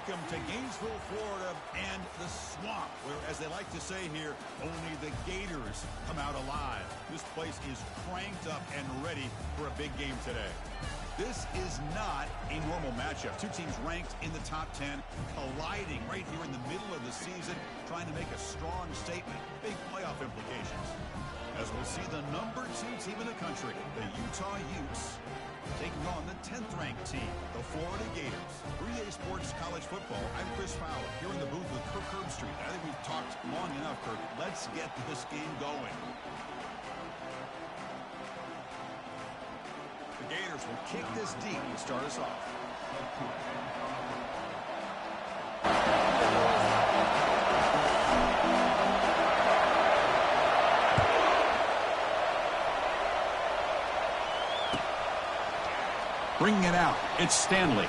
Welcome to Gainesville, Florida, and the swamp, where, as they like to say here, only the Gators come out alive. This place is cranked up and ready for a big game today. This is not a normal matchup. Two teams ranked in the top 10, colliding right here in the middle of the season, trying to make a strong statement, big playoff implications. As we'll see the number 2 team in the country, the Utah Utes, taking on the 10th-ranked team, the Florida Gators. 3A Sports College Football, I'm Chris Fowler, here in the booth with Kirk Herbstreit. I think we've talked long enough, Kirk. Let's get this game going. The Gators will kick this deep to start us off. Bringing it out, it's Stanley.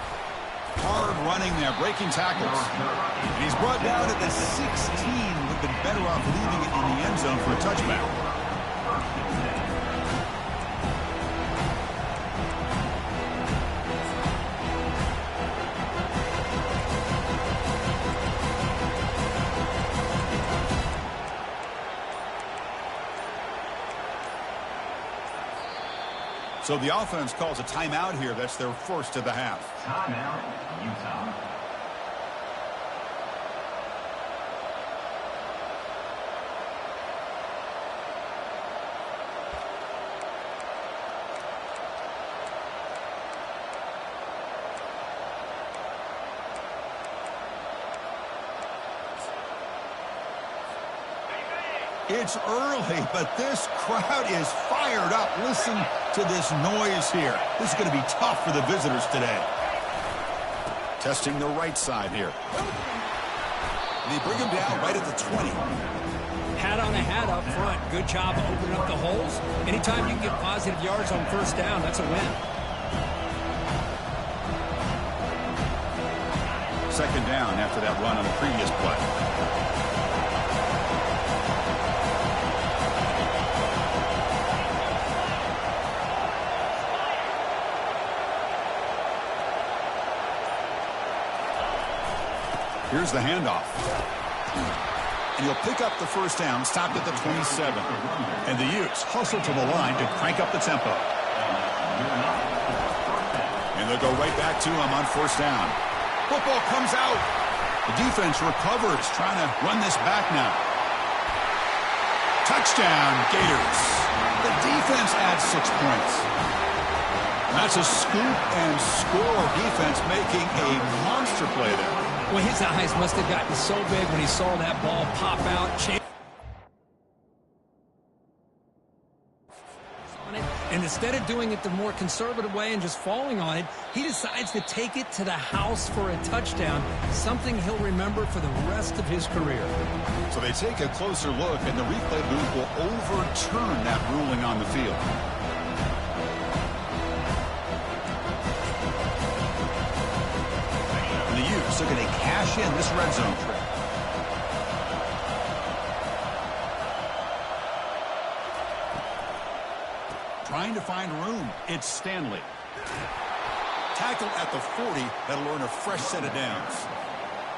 Hard running there, breaking tackles. And he's brought down at the 16. Would have been better off leaving it in the end zone for a touchback. So the offense calls a timeout here. That's their first of the half. Timeout, Utah. It's early, but this crowd is fired up. Listen to this noise here. This is going to be tough for the visitors today. Testing the right side here. They bring him down right at the 20. Hat on a hat up front. Good job opening up the holes. Anytime you can get positive yards on first down, that's a win. Second down after that run on the previous play. Here's the handoff. And he'll pick up the first down, stopped at the 27. And the Utes hustle to the line to crank up the tempo. And they'll go right back to him on first down. Football comes out. The defense recovers, trying to run this back now. Touchdown, Gators. The defense adds 6 points. That's a scoop and score. Defense making a monster play there. Well, his eyes must have gotten so big when he saw that ball pop out. And instead of doing it the more conservative way and just falling on it, he decides to take it to the house for a touchdown, something he'll remember for the rest of his career. So they take a closer look, and the replay booth will overturn that ruling on the field. So can they cash in this red zone trip? Trying to find room. It's Stanley. Tackle at the 40. That'll earn a fresh set of downs.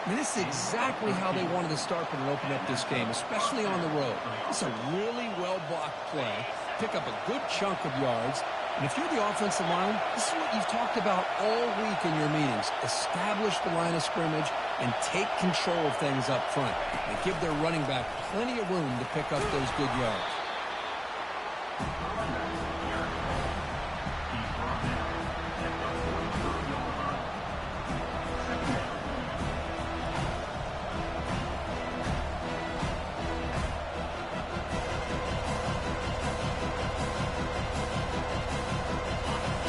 I mean, this is exactly how they wanted to start when they opened up this game, especially on the road. It's a really well-blocked play. Pick up a good chunk of yards. And if you're the offensive line, this is what you've talked about all week in your meetings. Establish the line of scrimmage and take control of things up front. And give their running back plenty of room to pick up those good yards.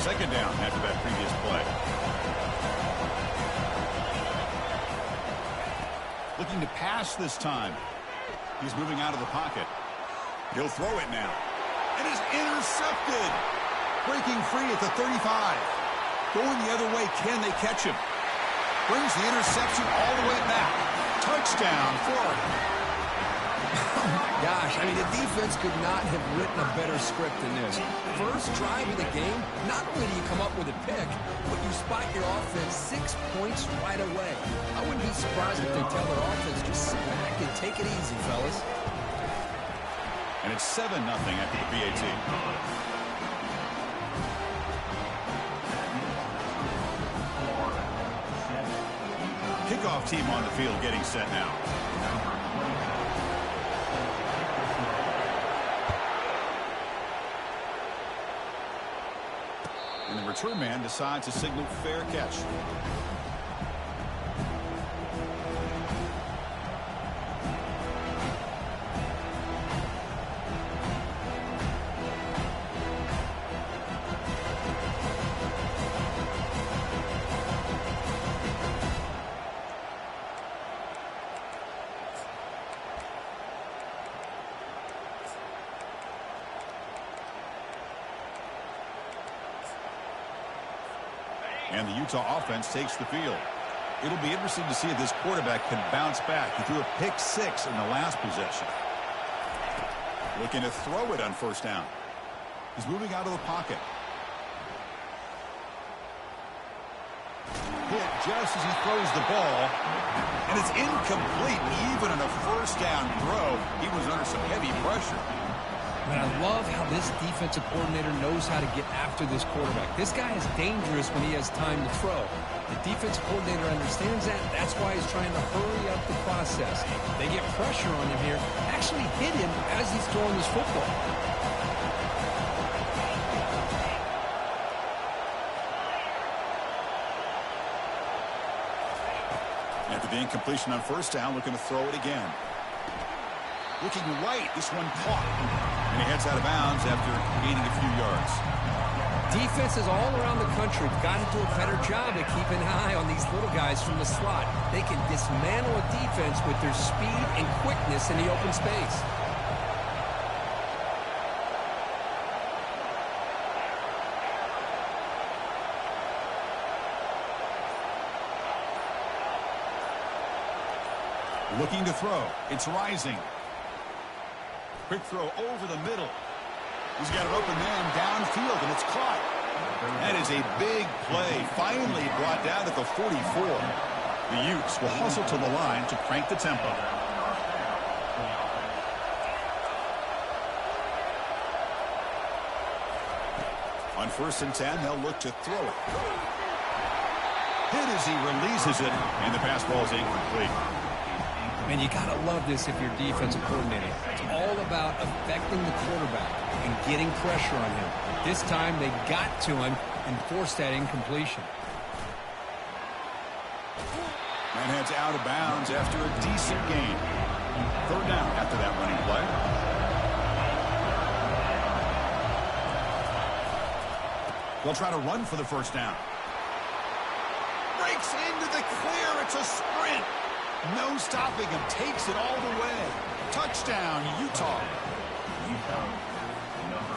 Second down after that previous play. Looking to pass this time. He's moving out of the pocket. He'll throw it now. It is intercepted. Breaking free at the 35. Going the other way, can they catch him? Brings the interception all the way back. Touchdown, Florida. Oh my gosh, I mean, the defense could not have written a better script than this. First drive of the game, not only do you come up with a pick, but you spot your offense 6 points right away. I wouldn't be surprised if they tell their offense to sit back and take it easy, fellas. And it's 7-0 after the PAT. Kickoff team on the field getting set now. And the return man decides to signal fair catch. And the Utah offense takes the field. It'll be interesting to see if this quarterback can bounce back. He threw a pick 6 in the last possession. Looking to throw it on first down. He's moving out of the pocket. Hit just as he throws the ball. And it's incomplete. Even on a first down throw, he was under some heavy pressure. And I love how this defensive coordinator knows how to get after this quarterback. This guy is dangerous when he has time to throw. The defensive coordinator understands that. That's why he's trying to hurry up the process. They get pressure on him here, actually hit him as he's throwing this football. After the incompletion on first down, looking to throw it again. Looking right, this one caught. And he heads out of bounds after gaining a few yards. Defenses all around the country have got to do a better job of keeping an eye on these little guys from the slot. They can dismantle a defense with their speed and quickness in the open space. Looking to throw. It's Rising. Quick throw over the middle. He's got an open man downfield, and it's caught. That is a big play. Finally brought down at the 44. The Utes will hustle to the line to crank the tempo. On 1st and 10, they'll look to throw it. Hit as he releases it, and the pass ball is incomplete. And you got to love this if you're defensive coordinator. It's all about affecting the quarterback and getting pressure on him. This time they got to him and forced that incompletion. And heads out of bounds after a decent gain. 3rd down after that running play. They'll try to run for the first down. Breaks into the clear. It's a sprint. No stopping him. Takes it all the way. Touchdown, Utah.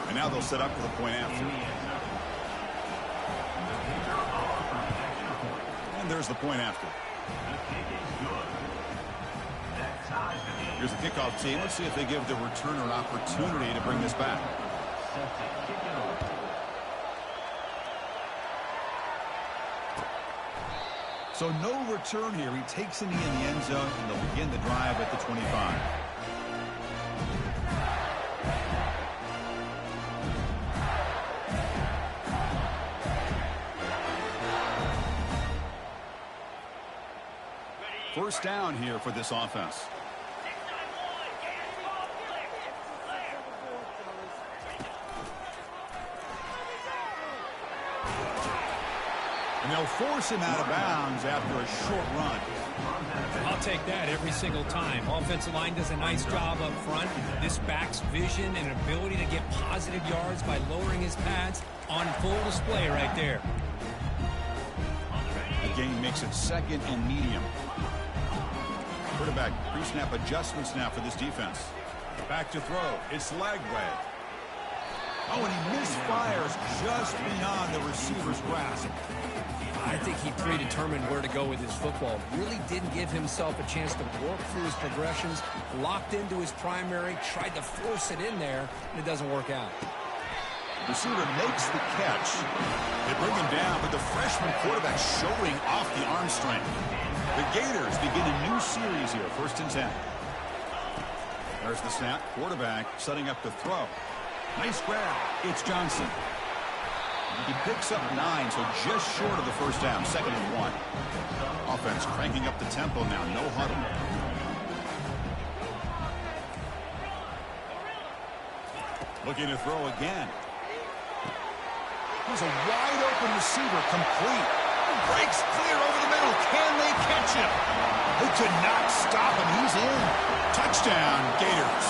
And now they'll set up for the point after. And there's the point after. Here's the kickoff team. Let's see if they give the returner an opportunity to bring this back. So no return here. He takes a knee in the end zone, and they'll begin the drive at the 25. First down here for this offense. And they'll force him out of bounds after a short run. I'll take that every single time. Offensive line does a nice job up front. This back's vision and ability to get positive yards by lowering his pads on full display right there. The game makes it 2nd and medium. Quarterback pre-snap adjustments now for this defense. Back to throw. It's Lagway. Oh, and he misfires just beyond the receiver's grasp. I think he predetermined where to go with his football. Really didn't give himself a chance to work through his progressions. Locked into his primary, tried to force it in there, and it doesn't work out. Receiver makes the catch. They bring him down, but the freshman quarterback showing off the arm strength. The Gators begin a new series here, 1st and 10. There's the snap. Quarterback setting up the throw. Nice grab. It's Johnson. He picks up 9, so just short of the first down. 2nd and 1. Offense cranking up the tempo now. No huddle. Looking to throw again. Here's a wide open receiver, complete. Breaks clear over the middle. Can they catch him? They could not stop him. He's in. Touchdown, Gators.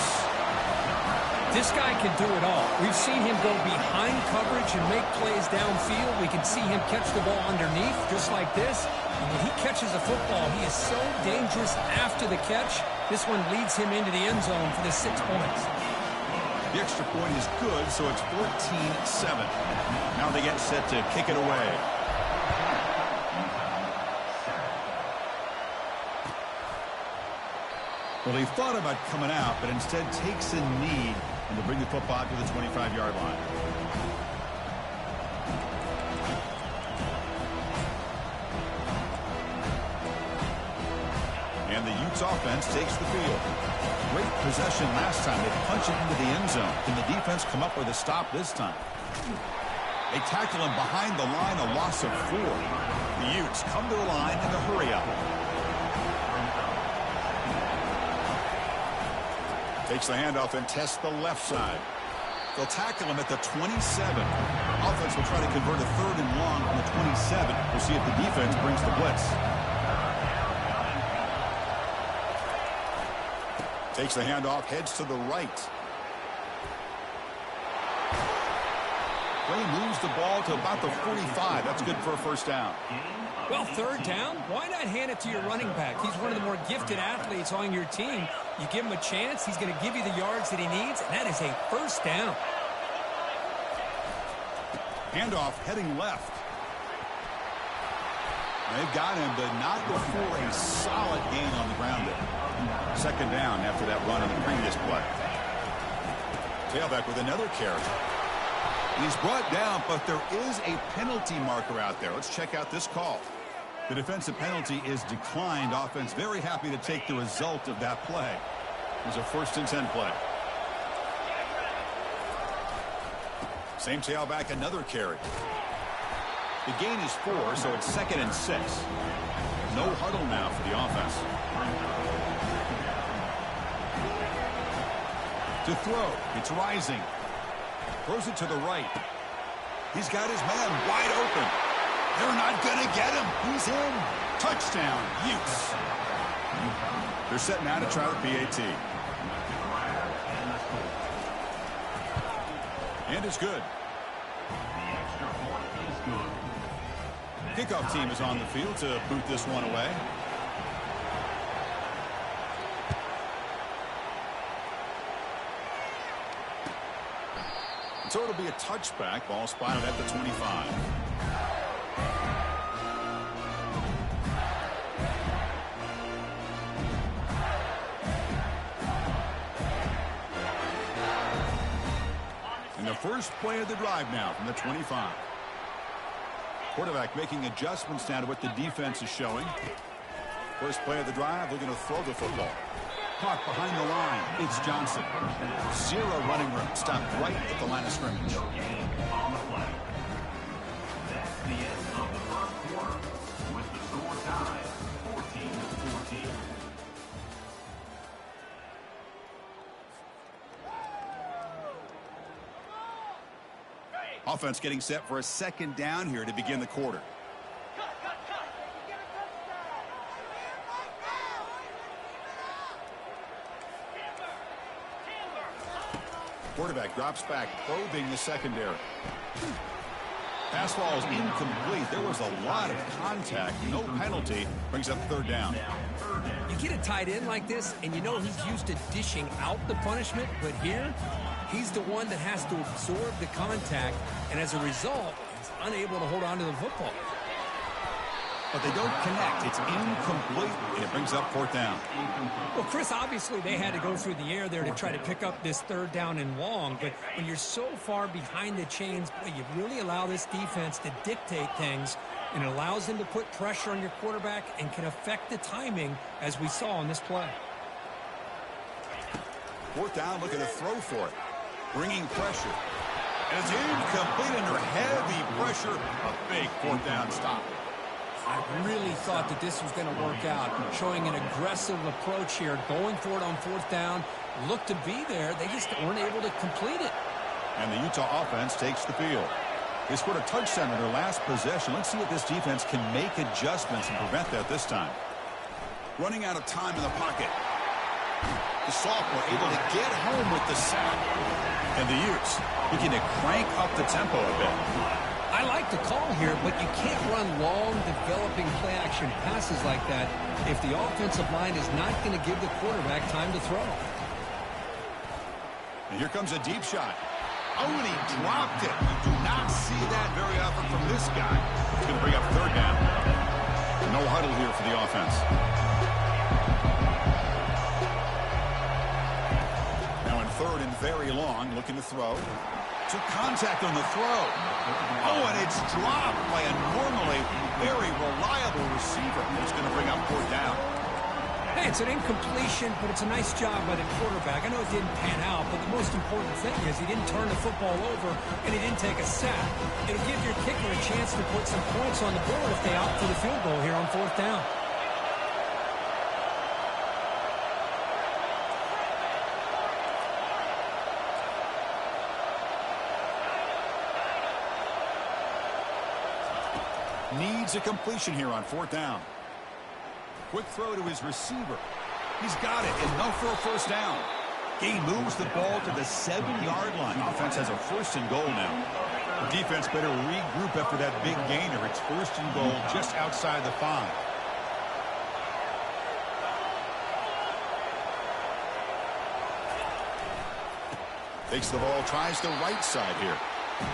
This guy can do it all. We've seen him go behind coverage and make plays downfield. We can see him catch the ball underneath, just like this. And when he catches a football, he is so dangerous after the catch. This one leads him into the end zone for the 6 points. The extra point is good, so it's 14-7. Now they get set to kick it away. Well, he thought about coming out, but instead takes a knee and to bring the football to the 25-yard line. And the Utes offense takes the field. Great possession last time. They punch it into the end zone. Can the defense come up with a stop this time? They tackle him behind the line, a loss of 4. The Utes come to the line in a hurry-up. Takes the handoff and tests the left side. They'll tackle him at the 27. Offense will try to convert a 3rd and long from the 27. We'll see if the defense brings the blitz. Takes the handoff, heads to the right. Play moves the ball to about the 45. That's good for a 1st down. Well, 3rd down, why not hand it to your running back? He's one of the more gifted athletes on your team. You give him a chance, he's going to give you the yards that he needs, and that is a 1st down. Handoff heading left. They've got him, but not before a solid gain on the ground there. 2nd down after that run on the previous play. Tailback with another carry. He's brought down, but there is a penalty marker out there. Let's check out this call. The defensive penalty is declined. Offense very happy to take the result of that play. It was a 1st and 10 play. Same tailback, another carry. The gain is 4, so it's 2nd and 6. No huddle now for the offense. To throw, it's Rising. Throws it to the right. He's got his man wide open. They're not going to get him. He's in. Touchdown, Utes. They're setting out to try the PAT. And it's good. Kickoff team is on the field to boot this one away. So it'll be a touchback. Ball spotted at the 25. And the first play of the drive now from the 25. Quarterback making adjustments now to what the defense is showing. First play of the drive, they're going to throw the football. Caught behind the line. It's Johnson. 0 running room. Stopped right at the line of scrimmage. On the play. That's the end of the 1st quarter with the score tied 14-14. Offense getting set for a 2nd down here to begin the quarter. Quarterback drops back, probing the secondary. Pass ball is incomplete. There was a lot of contact. No penalty. Brings up 3rd down. You get a tight end like this, and you know he's used to dishing out the punishment, but here, He's the one that has to absorb the contact, and as a result, he's unable to hold on to the football. But they don't connect. It's incomplete, and it brings up fourth down. Well, Chris, obviously they had to go through the air there to try to pick up this third down and long, but when you're so far behind the chains, boy, you really allow this defense to dictate things, and it allows them to put pressure on your quarterback and can affect the timing, as we saw on this play. Fourth down, looking to throw for it. Bringing pressure. And it's incomplete under heavy pressure. A big fourth down stop. I really thought that this was going to work out, showing an aggressive approach here, going for it on fourth down, looked to be there. They just weren't able to complete it. And the Utah offense takes the field. They scored a touchdown in their last possession. Let's see if this defense can make adjustments and prevent that this time. Running out of time in the pocket. The sophomore able to get home with the sack. And the Utes looking to crank up the tempo a bit. I like the call here, but you can't run long, developing play-action passes like that if the offensive line is not going to give the quarterback time to throw. And here comes a deep shot. Oh, and he dropped it. You do not see that very often from this guy. He's going to bring up third down. No huddle here for the offense. Now in third and very long, looking to throw. Took contact on the throw. Oh, and it's dropped by a normally very reliable receiver. It's going to bring up fourth down. Hey, it's an incompletion, but it's a nice job by the quarterback. I know it didn't pan out, but the most important thing is he didn't turn the football over and he didn't take a sack. It'll give your kicker a chance to put some points on the board if they opt for the field goal here on fourth down. Needs a completion here on fourth down. Quick throw to his receiver. He's got it. Enough for a first down. He moves the ball to the 7-yard line. Offense has a first and goal now. The defense better regroup after that big gainer. It's first and goal just outside the 5. Takes the ball, tries the right side here.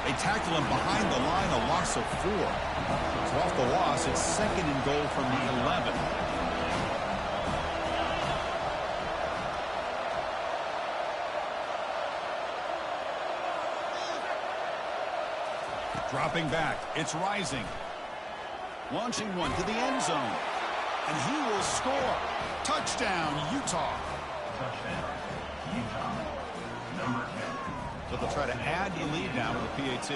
They tackle him behind the line, a loss of 4. So off the loss, it's second and goal from the 11. Dropping back, it's Rising. Launching one to the end zone. And he will score. Touchdown, Utah. Touchdown, Utah. Number 10. So they'll try to add the lead now with the PAT.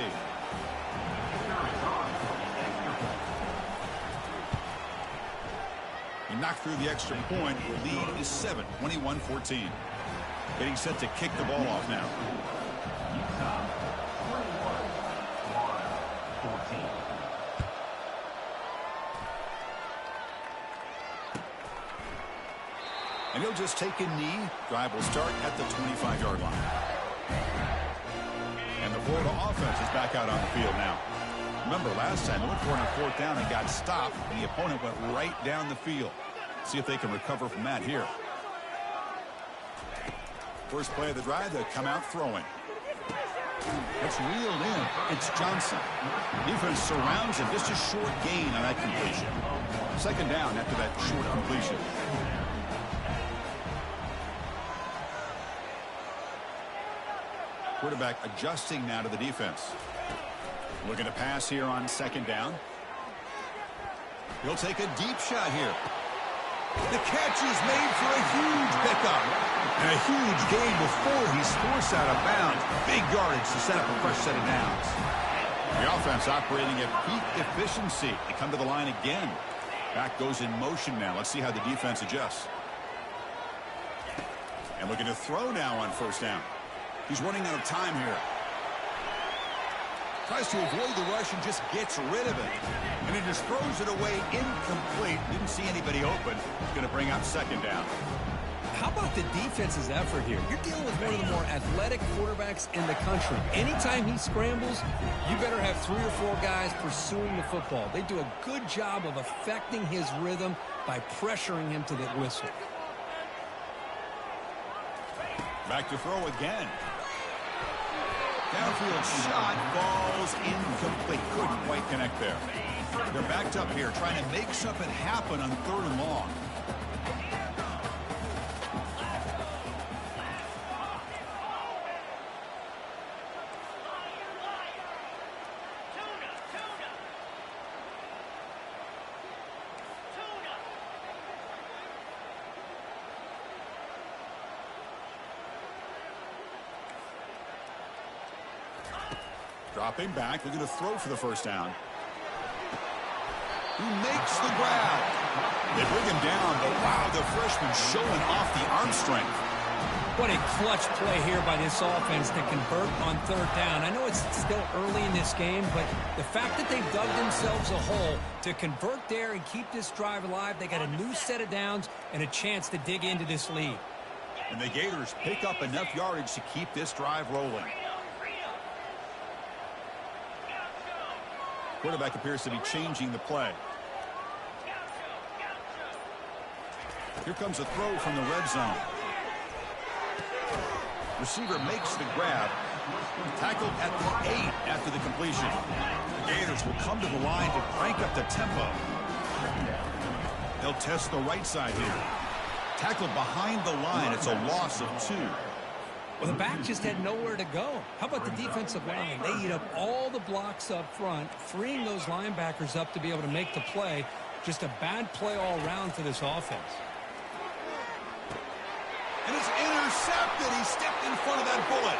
He knocked through the extra point. The lead is 7, 21-14. Getting set to kick the ball off now. Utah, 21-14. And he'll just take a knee. Drive will start at the 25-yard line. And the Florida offense is back out on the field now. Remember, last time they went for it on fourth down and got stopped, and the opponent went right down the field. See if they can recover from that here. First play of the drive, they come out throwing. It's reeled in. It's Johnson. Defense surrounds him. Just a short gain on that completion. Second down after that short completion. Quarterback adjusting now to the defense. Looking to pass here on second down. He'll take a deep shot here. The catch is made for a huge pickup. And a huge gain before he's forced out of bounds. Big yardage to set up a fresh set of downs. The offense operating at peak efficiency. They come to the line again. Back goes in motion now. Let's see how the defense adjusts. And looking to throw now on first down. He's running out of time here. Tries to avoid the rush and just gets rid of it. And he just throws it away incomplete. Didn't see anybody open. Going to bring up second down. How about the defense's effort here? You're dealing with one of the more athletic quarterbacks in the country. Anytime he scrambles, you better have 3 or 4 guys pursuing the football. They do a good job of affecting his rhythm by pressuring him to the whistle. Back to throw again. Downfield shot falls incomplete. Couldn't quite connect there. They're backed up here trying to make something happen on 3rd and long. Dropping back, looking to throw for the first down. He makes the grab. They bring him down, but wow, the freshman showing off the arm strength. What a clutch play here by this offense to convert on 3rd down. I know it's still early in this game, but the fact that they've dug themselves a hole to convert there and keep this drive alive, they got a new set of downs and a chance to dig into this lead. And the Gators pick up enough yardage to keep this drive rolling. Quarterback appears to be changing the play. Here comes a throw from the red zone. Receiver makes the grab. Tackled at the 8 after the completion. The Gators will come to the line to crank up the tempo. They'll test the right side here. Tackled behind the line. It's a loss of 2. Well, the back just had nowhere to go. How about the defensive line? They eat up all the blocks up front, freeing those linebackers up to be able to make the play. Just a bad play all around for this offense. And it's intercepted. He stepped in front of that bullet.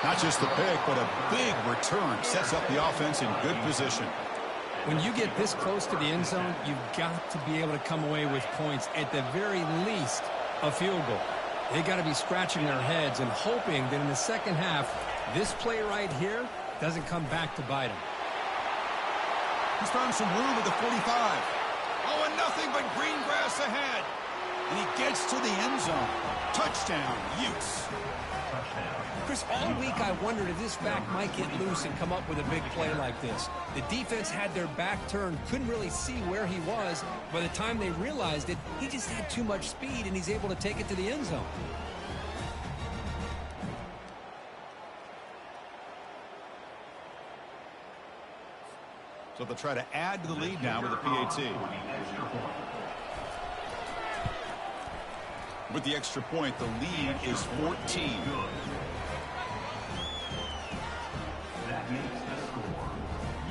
Not just the pick, but a big return. Sets up the offense in good position. When you get this close to the end zone, you've got to be able to come away with points. At the very least, a field goal. They got to be scratching their heads and hoping that in the second half, this play right here doesn't come back to bite them. He's found some room at the 45. Oh, and nothing but green grass ahead. And he gets to the end zone. Touchdown, Utes. Chris, all week I wondered if this back might get loose and come up with a big play like this. The defense had their back turned, couldn't really see where he was. By the time they realized it, he just had too much speed, and he's able to take it to the end zone. So they'll try to add to the lead now with a PAT. With the extra point, the lead is 14.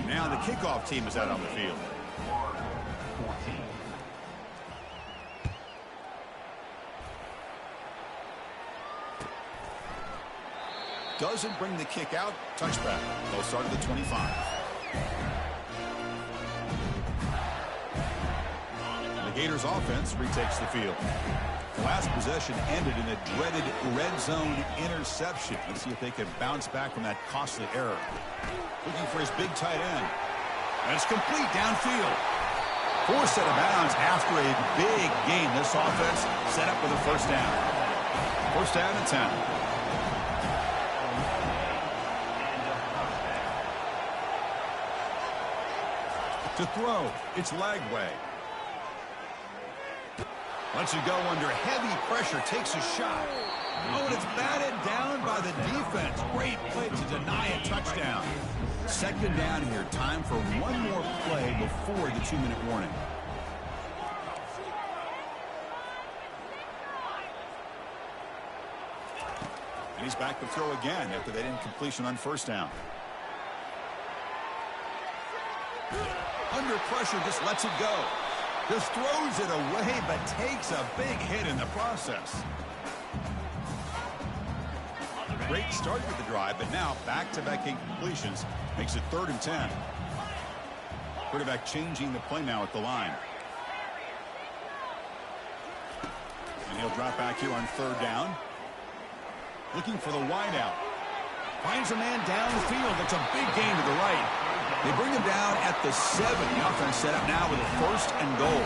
Now the kickoff team is out on the field. Doesn't bring the kick out. Touchback. They'll start at the 25. The Gators offense retakes the field. The last possession ended in a dreaded red zone interception. Let's see if they can bounce back from that costly error. Looking for his big tight end. And it's complete downfield. Forced out of bounds after a big gain. This offense set up with a first down. First down and 10. To throw, it's Lagway. Lets it go under heavy pressure, takes a shot. Oh, and it's batted down by the defense. Great play to deny a touchdown. Second down here. Time for one more play before the 2-minute warning. And he's back to throw again after that incompletion on first down. Under pressure, just lets it go. Just throws it away, but takes a big hit in the process. Great start with the drive, but now back-to-back incompletions makes it 3rd and 10. Quarterback changing the play now at the line. And he'll drop back here on 3rd down. Looking for the wideout. Finds a man downfield. That's a big gain to the right. They bring him down at the 7. The offense set up now with a 1st and goal.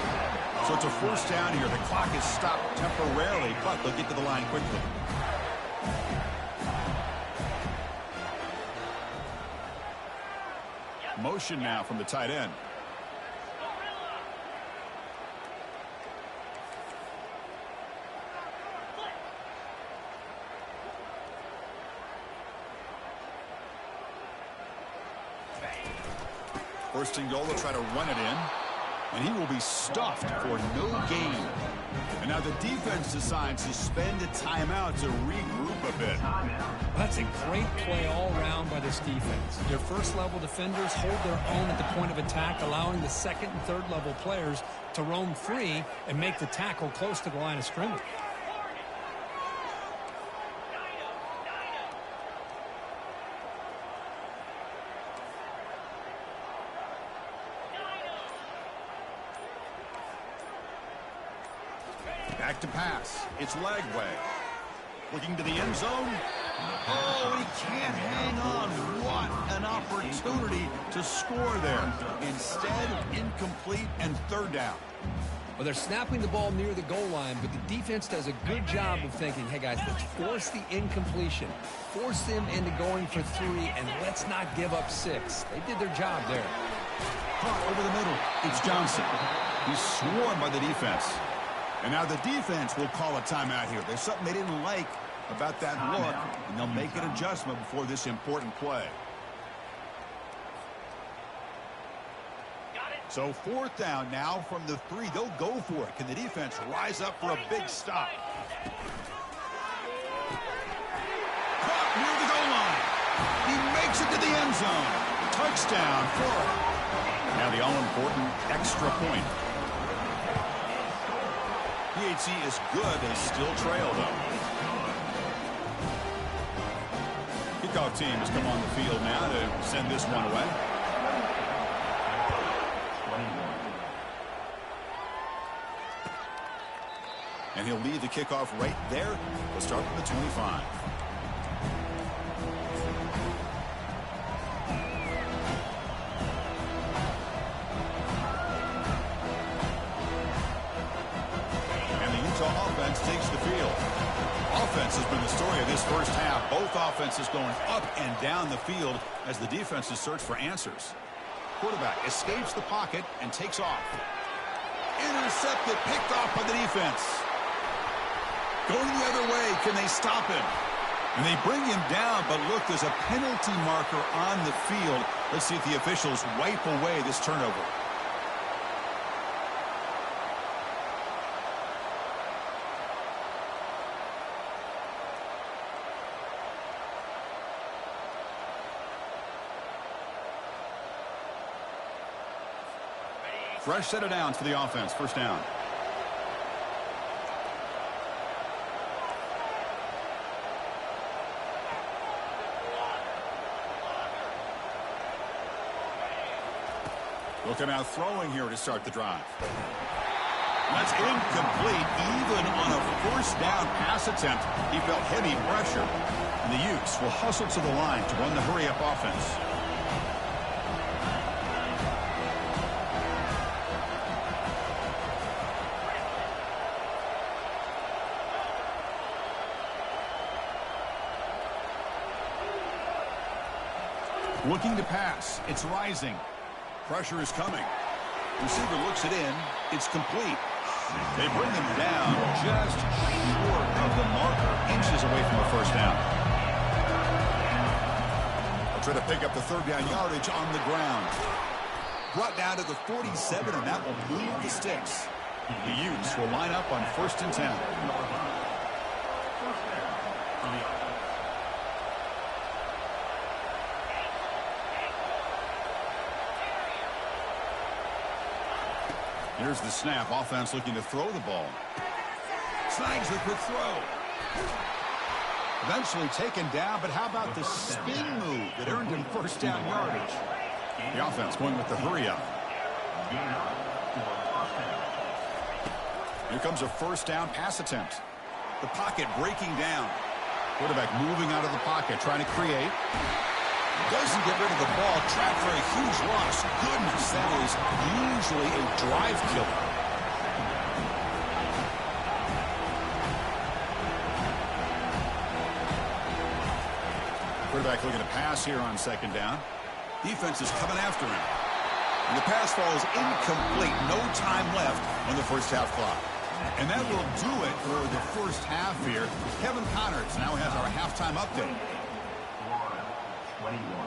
So it's a first down here. The clock is stopped temporarily, but they'll get to the line quickly. Motion now from the tight end. first and goal. They'll try to run it in. And he will be stuffed for no gain. And now the defense decides to spend a timeout to regroup a bit. That's a great play all around by this defense. Their first-level defenders hold their own at the point of attack, allowing the second and third-level players to roam free and make the tackle close to the line of scrimmage. Back to pass. It's Lagway. Looking to the end zone. Oh, he can't hang on. What an opportunity to score there. Instead, incomplete and third down. Well, they're snapping the ball near the goal line, but the defense does a good job of thinking, hey, guys, let's force the incompletion. Force them into going for 3, and let's not give up 6. They did their job there. Caught over the middle. It's Johnson. He's swarmed by the defense. And now the defense will call a timeout here. There's something they didn't like about that look, and they'll make an adjustment before this important play. So fourth down now from the 3. They'll go for it. Can the defense rise up for a big stop? Caught near the goal line. He makes it to the end zone. Touchdown, Florida. Now the all-important extra point. PHC is good. They still trail, though. Kickoff team has come on the field now to send this one away. And he'll lead the kickoff right there. We'll start from the 25. Offense takes the field. Offense has been the story of this first half. Both offenses going up and down the field as the defenses search for answers. Quarterback escapes the pocket and takes off. Intercepted, picked off by the defense. Going the other way, can they stop him? And they bring him down, but look, there's a penalty marker on the field. Let's see if the officials wipe away this turnover. Fresh set of downs for the offense. First down. Looking out throwing here to start the drive. That's incomplete. Even on a first down pass attempt, he felt heavy pressure. And the Utes will hustle to the line to run the hurry-up offense. Looking to pass. It's Rising. Pressure is coming. Receiver looks it in. It's complete. They bring him down just short of the marker. Inches away from a first down. They'll try to pick up the third down yardage on the ground. Brought down to the 47, and that will move the sticks. The Utes will line up on 1st and 10. Here's the snap. Offense looking to throw the ball. Snags the quick throw. Eventually taken down, but how about the spin move that earned him first down yardage? The offense going with the hurry up. Here comes a first down pass attempt. The pocket breaking down. Quarterback moving out of the pocket, trying to create. Doesn't get rid of the ball, trapped for a huge loss. Goodness, that is usually a drive killer. Quarterback looking to pass here on second down. Defense is coming after him. And the pass falls incomplete. No time left on the first half clock. And that will do it for the first half here. Kevin Connors now has our halftime update. 21.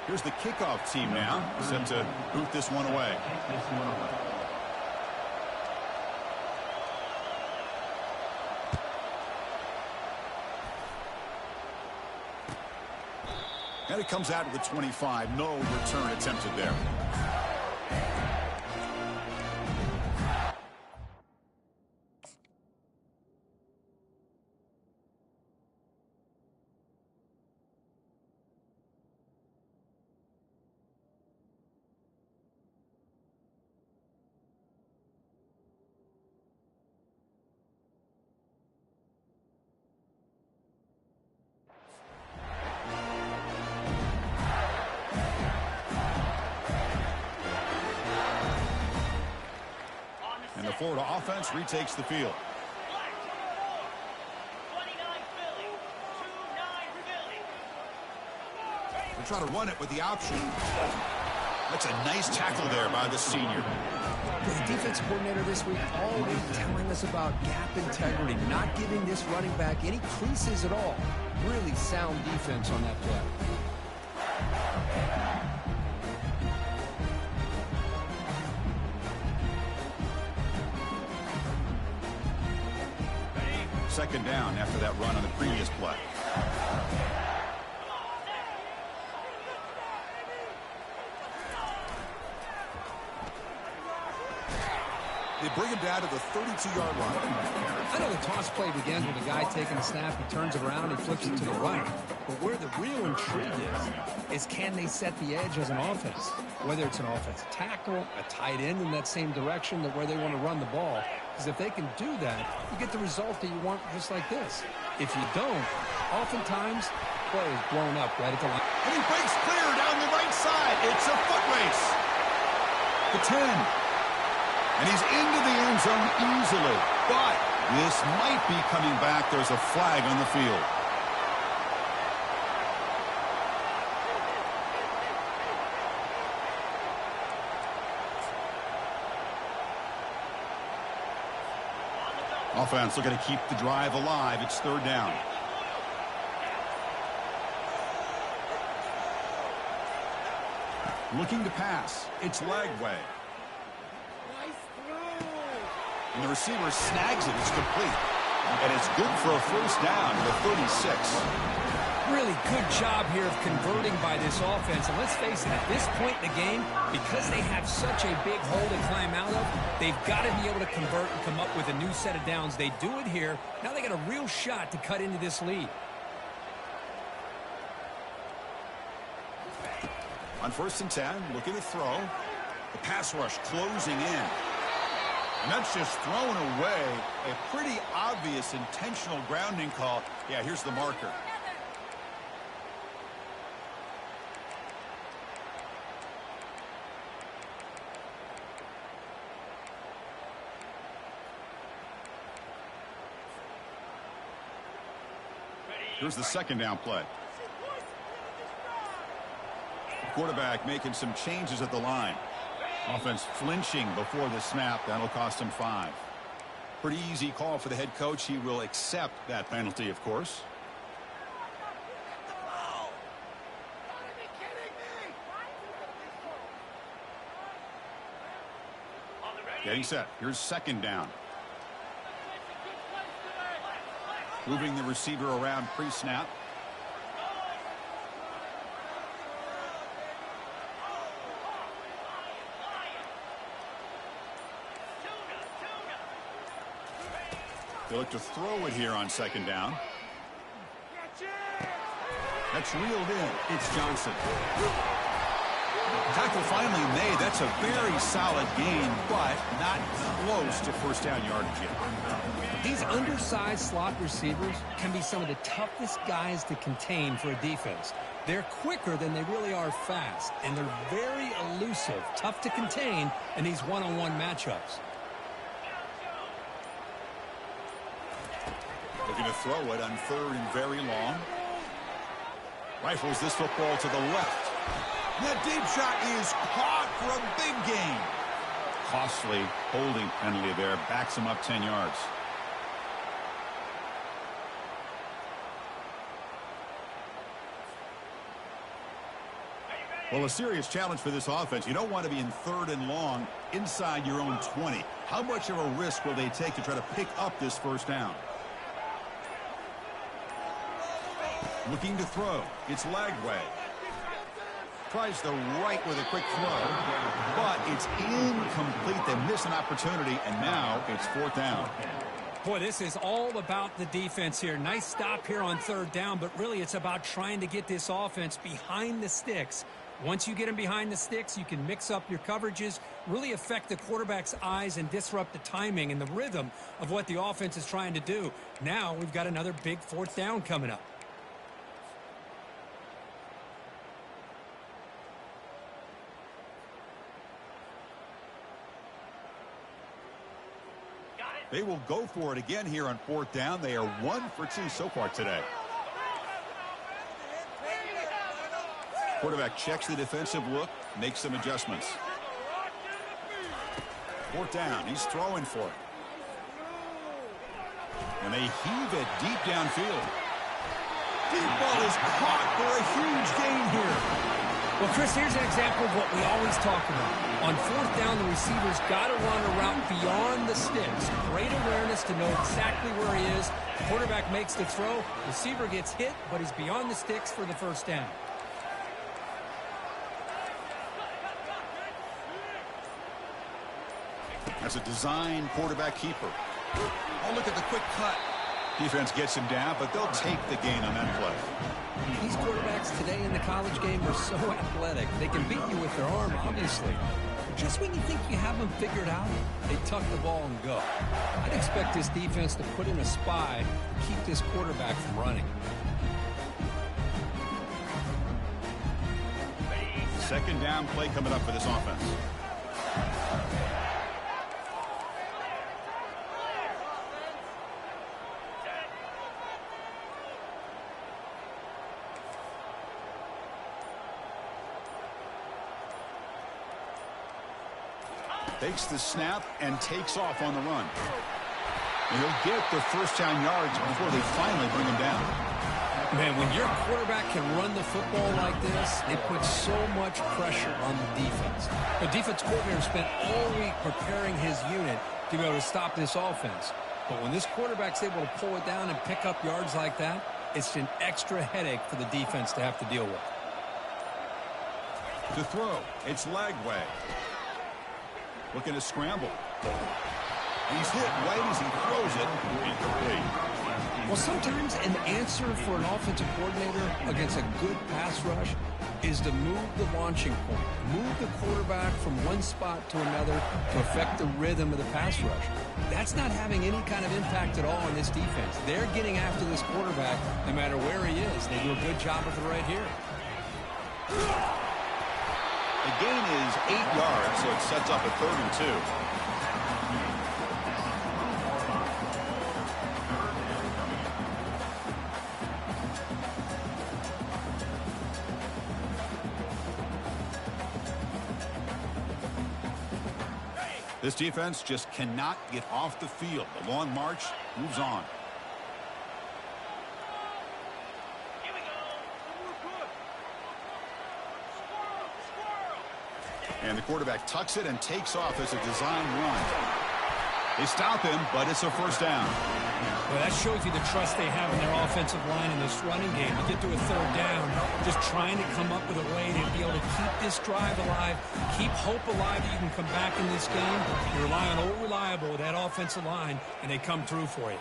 Here's the kickoff team now, set to boot this one away. And it comes out to the 25. No return attempted there. And the Florida offense retakes the field. They try to run it with the option. That's a nice tackle there by the senior. The defense coordinator this week already telling us about gap integrity, not giving this running back any creases at all. Really sound defense on that play. Second down after that run on the previous play. They bring him down to the 32-yard line. I know the toss play begins with a guy taking the snap, he turns it around, and flips it to the right. But where the real intrigue is can they set the edge as an offense? Whether it's an offensive tackle, a tight end in that same direction, that where they want to run the ball. Because if they can do that, you get the result that you want just like this. If you don't, oftentimes, play is blown up right at the line. And he breaks clear down the right side. It's a foot race. The 10. And he's into the end zone easily. But this might be coming back. There's a flag on the field. Offense looking to keep the drive alive. It's third down. Looking to pass. It's Lagway. And the receiver snags it. It's complete. And it's good for a first down to the 36. Really good job here of converting by this offense. And let's face it, at this point in the game, because they have such a big hole to climb out of, they've got to be able to convert and come up with a new set of downs. They do it here. Now they got a real shot to cut into this lead. On 1st and 10, looking to throw. The pass rush closing in. And that's just thrown away. A pretty obvious intentional grounding call. Yeah, here's the marker. Here's the second down play. The quarterback making some changes at the line. Offense flinching before the snap. That'll cost him 5. Pretty easy call for the head coach. He will accept that penalty, of course. Getting set. Here's second down. Moving the receiver around pre-snap. They look to throw it here on second down. That's reeled in. It's Johnson. Tackle finally made. That's a very solid gain, but not close to first down yardage yet. These undersized slot receivers can be some of the toughest guys to contain for a defense. They're quicker than they really are fast, and they're very elusive, tough to contain in these one-on-one matchups. Looking to throw it on 3rd and very long. Rifles this football to the left. That deep shot is caught for a big gain. Costly holding penalty there. Backs him up 10 yards. Well, a serious challenge for this offense. You don't want to be in 3rd and long inside your own 20. How much of a risk will they take to try to pick up this first down? Looking to throw. It's Lagway. Tries the right with a quick throw, but it's incomplete. They miss an opportunity, and now it's 4th down. Boy, this is all about the defense here. Nice stop here on 3rd down, but really it's about trying to get this offense behind the sticks. Once you get them behind the sticks, you can mix up your coverages, really affect the quarterback's eyes and disrupt the timing and the rhythm of what the offense is trying to do. Now we've got another big 4th down coming up. They will go for it again here on 4th down. They are 1 for 2 so far today. Quarterback checks the defensive look, makes some adjustments. 4th down, he's throwing for it. And they heave it deep downfield. Deep ball is caught for a huge gain here. Well, Chris, here's an example of what we always talk about. On 4th down, the receiver's got to run a route beyond the sticks. Great awareness to know exactly where he is. Quarterback makes the throw. Receiver gets hit, but he's beyond the sticks for the first down. That's a design quarterback keeper. Oh, look at the quick cut. Defense gets him down, but they'll take the gain on that play. These quarterbacks today in the college game are so athletic. They can beat you with their arm, obviously. But just when you think you have them figured out, they tuck the ball and go. I'd expect this defense to put in a spy to keep this quarterback from running. 2nd down play coming up for this offense. Takes the snap and takes off on the run. And he'll get the first down yards before they finally bring him down. Man, when your quarterback can run the football like this, it puts so much pressure on the defense. The defense coordinator spent all week preparing his unit to be able to stop this offense. But when this quarterback's able to pull it down and pick up yards like that, it's an extra headache for the defense to have to deal with. To throw, it's Lagway. Looking to scramble. He's hit right as he throws it. Incomplete. Well, sometimes an answer for an offensive coordinator against a good pass rush is to move the launching point. Move the quarterback from one spot to another to affect the rhythm of the pass rush. That's not having any kind of impact at all on this defense. They're getting after this quarterback no matter where he is. They do a good job of it right here. The gain is 8 yards, so it sets up a 3rd and 2. This defense just cannot get off the field. The long march moves on. And the quarterback tucks it and takes off as a design run. They stop him, but it's a first down. Well, that shows you the trust they have in their offensive line in this running game. To get to a 3rd down, just trying to come up with a way to be able to keep this drive alive, keep hope alive that you can come back in this game. You rely on Old Reliable, that offensive line, and they come through for you.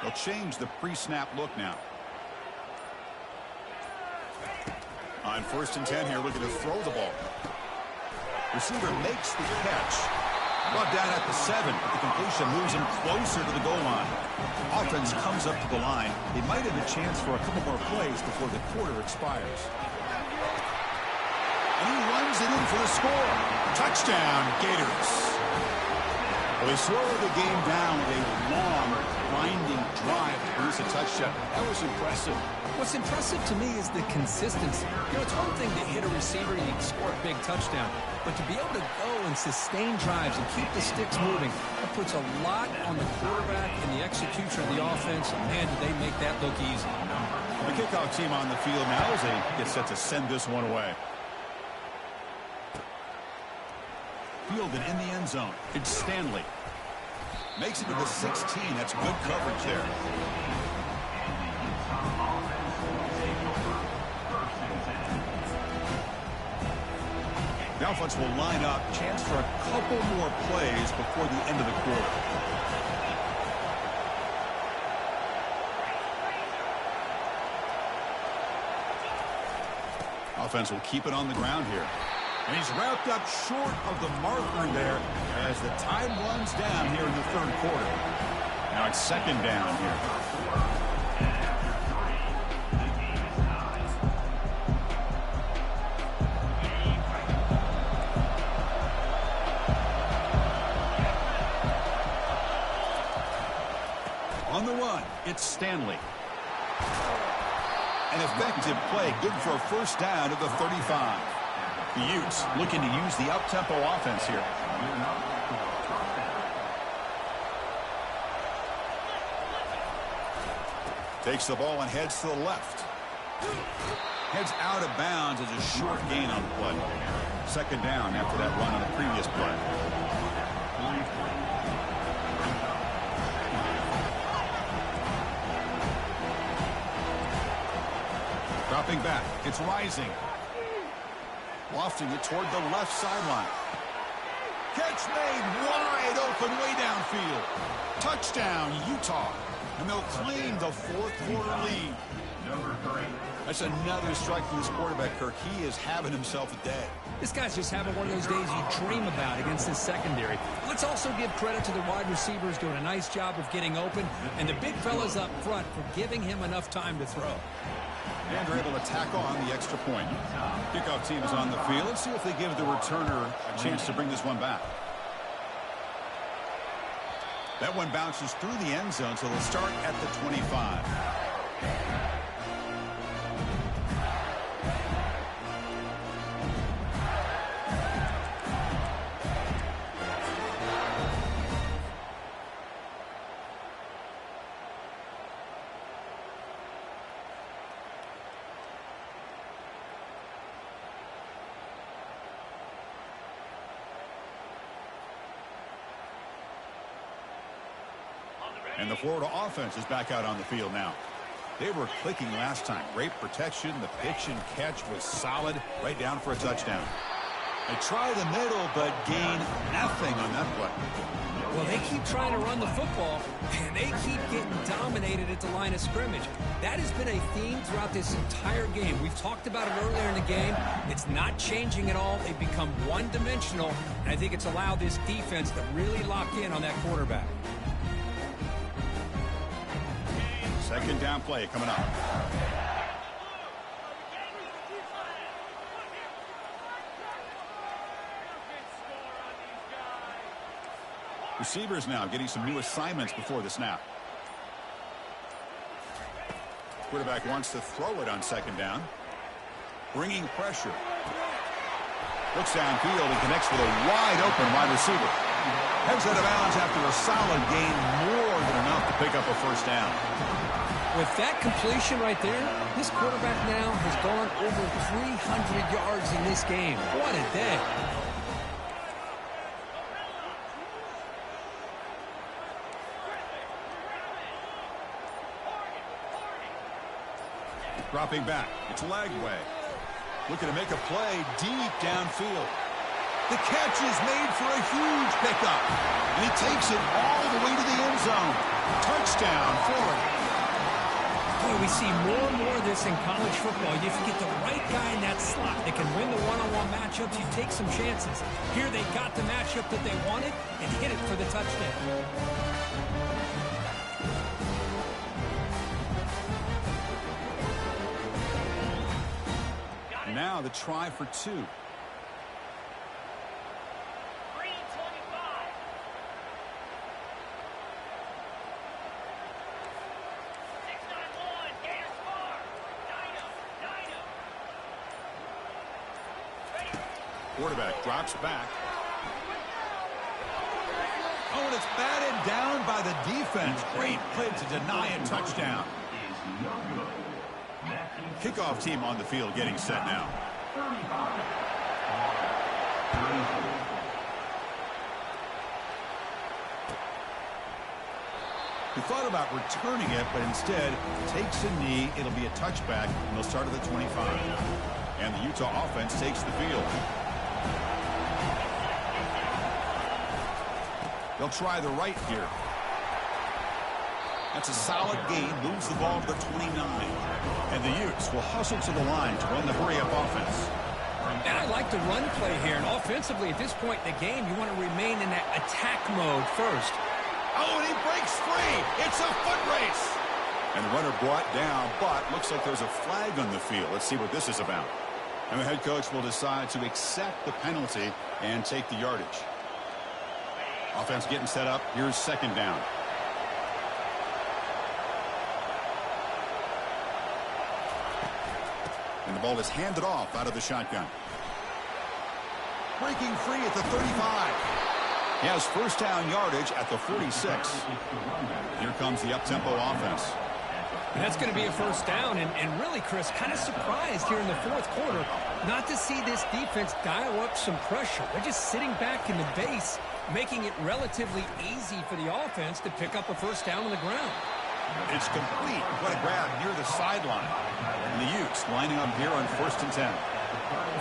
They'll change the pre-snap look now. On 1st and 10 here, looking to throw the ball. Receiver makes the catch. Brought down at the 7. The completion moves him closer to the goal line. Offense comes up to the line. They might have a chance for a couple more plays before the quarter expires. And he runs it in for the score. Touchdown, Gators. Well, they slow the game down with a long, winding drive to produce a touchdown. That was impressive. What's impressive to me is the consistency. You know, it's one thing to hit a receiver and you can score a big touchdown, but to be able to go and sustain drives and keep the sticks moving, that puts a lot on the quarterback and the execution of the offense. Man, did they make that look easy. The kickoff team on the field now as they get set to send this one away. Fielded in the end zone. It's Stanley. Makes it to the 16. That's good coverage there. The offense will line up. Chance for a couple more plays before the end of the quarter. Offense will keep it on the ground here. And he's wrapped up short of the marker there as the time runs down here in the third quarter. Now it's second down here. On the run, it's Stanley. An effective play, good for a first down at the 35. The Utes looking to use the up-tempo offense here. Takes the ball and heads to the left. Heads out of bounds as a short gain on the play. Second down after that run on the previous play. Dropping back. It's Rising. Lofting it toward the left sideline. Catch made wide open way downfield. Touchdown, Utah. And they'll claim the fourth quarter lead. That's another strike from this quarterback, Kirk. He is having himself a day. This guy's just having one of those days you dream about against this secondary. Let's also give credit to the wide receivers doing a nice job of getting open, and the big fellas up front for giving him enough time to throw. And they're able to tack on the extra point. Kickoff team is on the field. Let's see if they give the returner a chance to bring this one back. That one bounces through the end zone, so they'll start at the 25. And the Florida offense is back out on the field now. They were clicking last time. Great protection. The pitch and catch was solid. Right down for a touchdown. They try the middle, but gain nothing on that play. Well, they keep trying to run the football, and they keep getting dominated at the line of scrimmage. That has been a theme throughout this entire game. We've talked about it earlier in the game. It's not changing at all. They've become one-dimensional, and I think it's allowed this defense to really lock in on that quarterback. Second down play coming up. Receivers now getting some new assignments before the snap. Quarterback wants to throw it on second down. Bringing pressure. Looks downfield and connects with a wide open wide receiver. Heads out of bounds after a solid gain, more than enough to pick up a first down. With that completion right there, this quarterback now has gone over 300 yards in this game. What a day. Dropping back. It's Lagway. Looking to make a play deep downfield. The catch is made for a huge pickup. And he takes it all the way to the end zone. Touchdown, Florida. Boy, we see more and more of this in college football. If you get the right guy in that slot that can win the one-on-one matchups, you take some chances. Here they got the matchup that they wanted and hit it for the touchdown. Now the try for two. Quarterback drops back. Oh, and it's batted down by the defense. Great play to deny a touchdown. Kickoff team on the field getting set now. 35. He thought about returning it, but instead takes a knee. It'll be a touchback, and they'll start at the 25. And the Utah offense takes the field. They'll try the right here. That's a solid gain. Moves the ball to the 29. And the Utes will hustle to the line to run the hurry-up offense. And I like the run play here. And offensively, at this point in the game, you want to remain in that attack mode first. Oh, and he breaks free. It's a foot race. And the runner brought down, but looks like there's a flag on the field. Let's see what this is about. And the head coach will decide to accept the penalty and take the yardage. Offense getting set up. Here's second down. And the ball is handed off out of the shotgun. Breaking free at the 35. He has first down yardage at the 46. Here comes the up-tempo offense. And that's going to be a first down. And really, Chris, kind of surprised here in the fourth quarter not to see this defense dial up some pressure. They're just sitting back in the base, making it relatively easy for the offense to pick up a first down on the ground. It's complete. What a grab near the sideline. And the Utes lining up here on 1st and 10.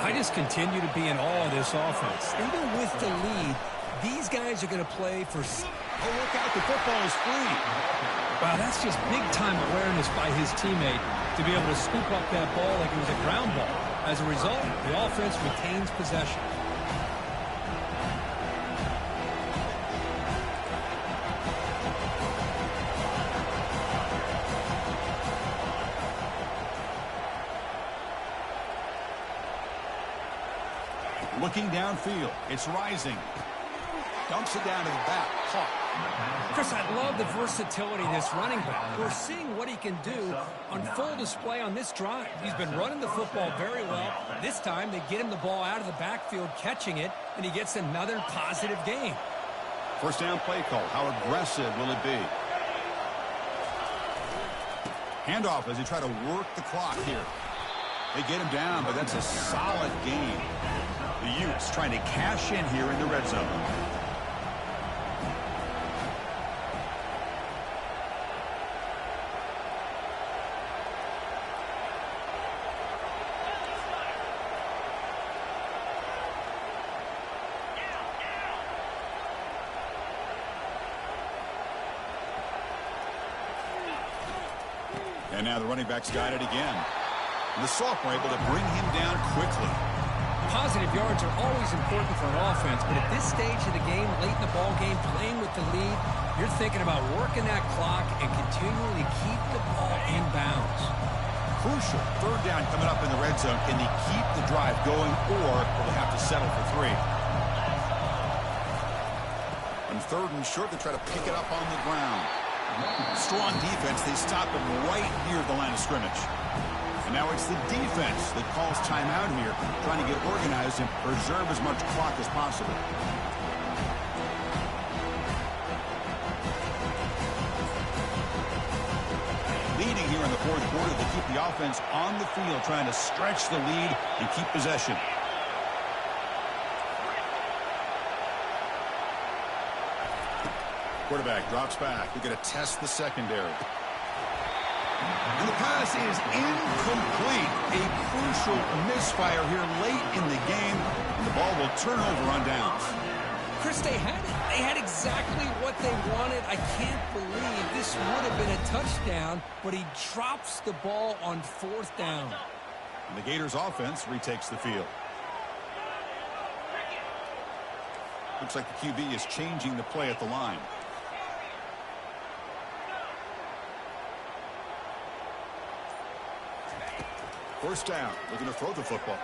I just continue to be in awe of this offense. Even with the lead, these guys are going to play for... Oh, look out. The football is free. Wow, that's just big-time awareness by his teammate to be able to scoop up that ball like it was a ground ball. As a result, the offense retains possession. Looking downfield. It's rising. Dumps it down to the back. Caught. Chris, I love the versatility of this running back. We're seeing what he can do on full display on this drive. He's been running the football very well. This time, they get him the ball out of the backfield, catching it, and he gets another positive gain. First down play call. How aggressive will it be? Handoff as they try to work the clock here. They get him down, but that's a solid gain. The Utes trying to cash in here in the red zone. And now the running back's got it again. And the sophomore able to bring him down quickly. Positive yards are always important for an offense, but at this stage of the game, late in the ball game, playing with the lead, you're thinking about working that clock and continuing to keep the ball in bounds. Crucial. Third down coming up in the red zone. Can they keep the drive going, or will they have to settle for 3? On third and short, they try to pick it up on the ground. Strong defense. They stop him right near the line of scrimmage. And now it's the defense that calls timeout here, trying to get organized and preserve as much clock as possible. Leading here in the fourth quarter, they keep the offense on the field, trying to stretch the lead and keep possession. Quarterback drops back. They're going to test the secondary. And the pass is incomplete. A crucial misfire here late in the game. And the ball will turn over on downs. Chris, they had it. They had exactly what they wanted. I can't believe this would have been a touchdown, but he drops the ball on fourth down. And the Gators offense retakes the field. Looks like the QB is changing the play at the line. First down, looking to throw the football.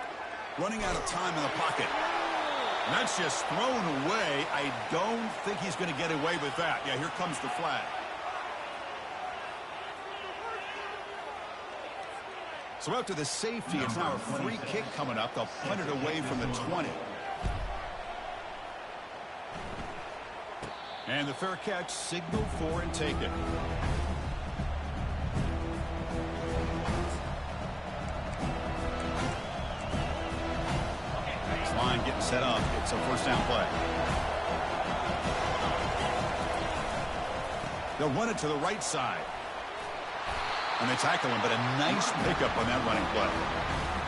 Running out of time in the pocket. And that's just thrown away. I don't think he's going to get away with that. Yeah, here comes the flag. So after the safety, it's now a free kick coming up. They'll punt it away from the 20. And the fair catch, signal for and take it. line getting set up. It's a first down play. They'll run it to the right side. And they tackle him, but a nice pickup on that running play.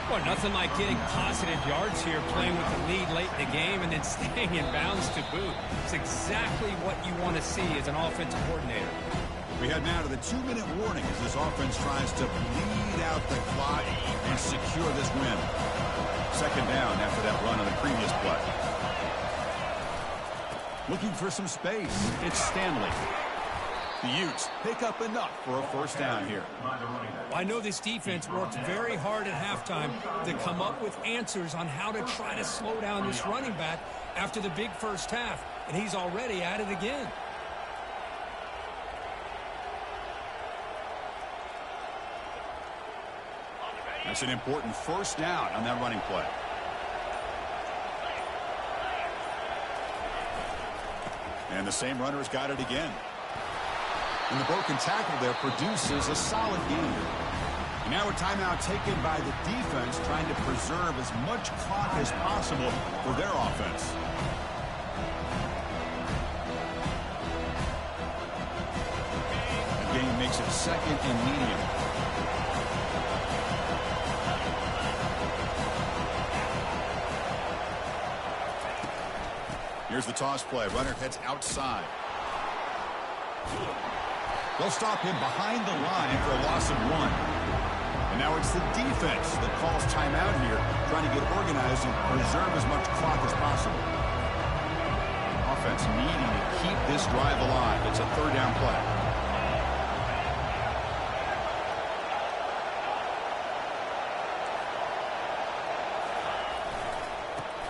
Well, nothing like getting positive yards here, playing with the lead late in the game and then staying in bounds to boot. It's exactly what you want to see as an offensive coordinator. We head now to the 2-minute warning as this offense tries to bleed out the clock and secure this win. Second down after that run on the previous play. Looking for some space. It's Stanley. The Utes pick up enough for a first down here. I know this defense worked very hard at halftime to come up with answers on how to try to slow down this running back after the big first half, and he's already at it again. That's an important first down on that running play. And the same runner's got it again. And the broken tackle there produces a solid gain. And now a timeout taken by the defense, trying to preserve as much clock as possible for their offense. The game makes it second and medium. Here's the toss play. Runner heads outside. They'll stop him behind the line for a loss of 1. And now it's the defense that calls timeout here, trying to get organized and preserve as much clock as possible. Offense needing to keep this drive alive. It's a third down play.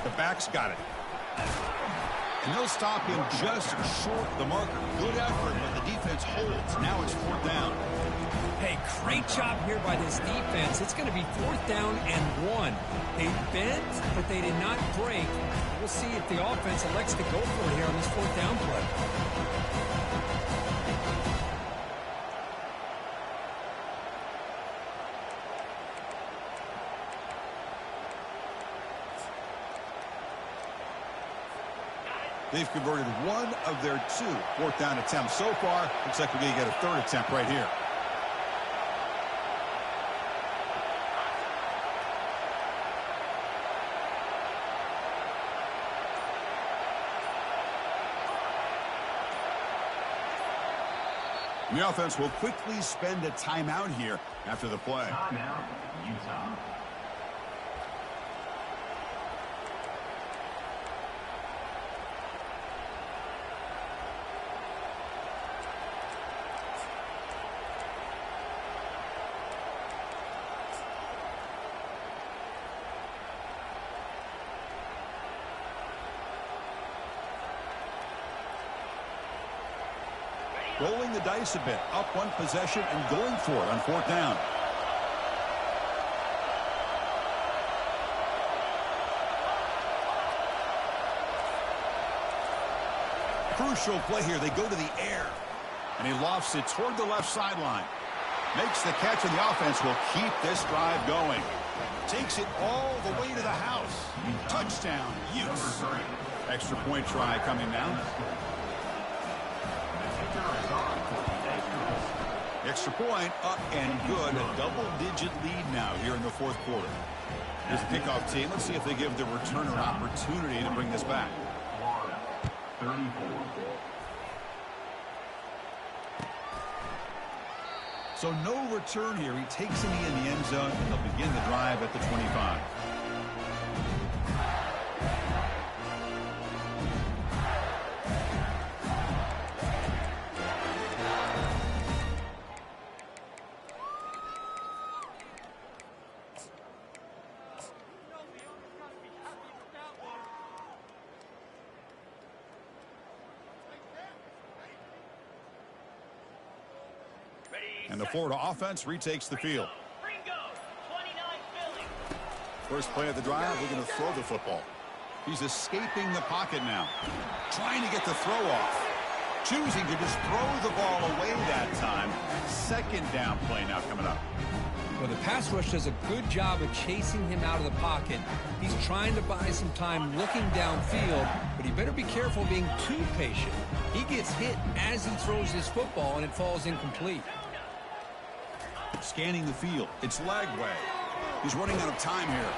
The back's got it. And they'll stop him just short of the marker. Good effort, but the defense holds. Now it's fourth down. Hey, great job here by this defense. It's going to be fourth down and 1. They bent, but they did not break. We'll see if the offense elects to go for it here on this fourth down play. They've converted one of their 2 fourth down attempts so far. Looks like we're going to get a third attempt right here. And the offense will quickly spend a timeout here after the play. Timeout, Utah. Rolling the dice a bit, up one possession and going for it on fourth down. Crucial play here. They go to the air. And he lofts it toward the left sideline. Makes the catch, and the offense will keep this drive going. Takes it all the way to the house. Touchdown, Utes. Extra point try coming now. Extra point up and good. A double-digit lead now here in the fourth quarter. Here's the kickoff team. Let's see if they give the returner an opportunity to bring this back. 34. So no return here. He takes a knee in the end zone, and they'll begin the drive at the 25. And the Florida offense retakes the field. First play of the drive, we're going to throw the football. He's escaping the pocket now. Trying to get the throw off. Choosing to just throw the ball away that time. Second down play now coming up. Well, the pass rush does a good job of chasing him out of the pocket. He's trying to buy some time looking downfield, but he better be careful being too patient. He gets hit as he throws his football, and it falls incomplete. Scanning the field. It's Lagway. He's running out of time here.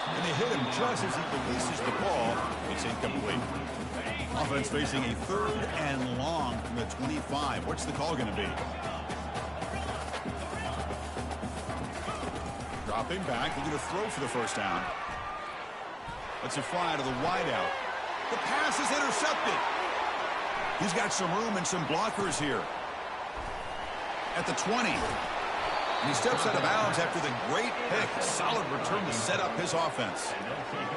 And they hit him just as he releases the ball. It's incomplete. Offense facing a 3rd and long from the 25. What's the call going to be? Dropping back. They're going to throw for the first down. That's a fly to the wideout. The pass is intercepted. He's got some room and some blockers here. At the 20. And he steps out of bounds after the great pick. Solid return to set up his offense.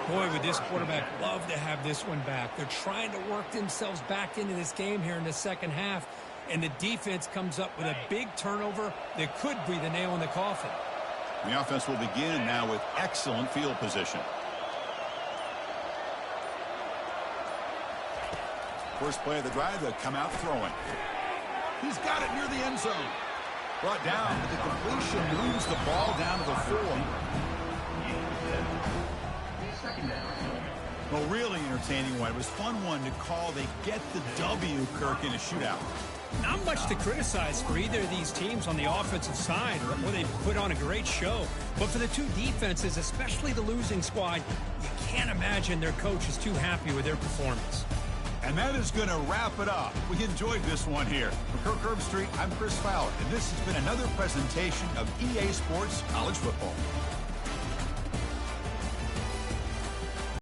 Boy, would this quarterback love to have this one back. They're trying to work themselves back into this game here in the second half. And the defense comes up with a big turnover that could be the nail in the coffin. The offense will begin now with excellent field position. First play of the drive, they'll come out throwing. He's got it near the end zone. Brought down, but the completion moves the ball down to the 4. Well, really entertaining one. It was fun one to call. They get the W, Kirk, in a shootout. Not much to criticize for either of these teams on the offensive side, or they put on a great show. But for the two defenses, especially the losing squad, you can't imagine their coach is too happy with their performance. And that is going to wrap it up. We enjoyed this one here. For Kirk Herbstreit, I'm Chris Fowler, and this has been another presentation of EA Sports College Football.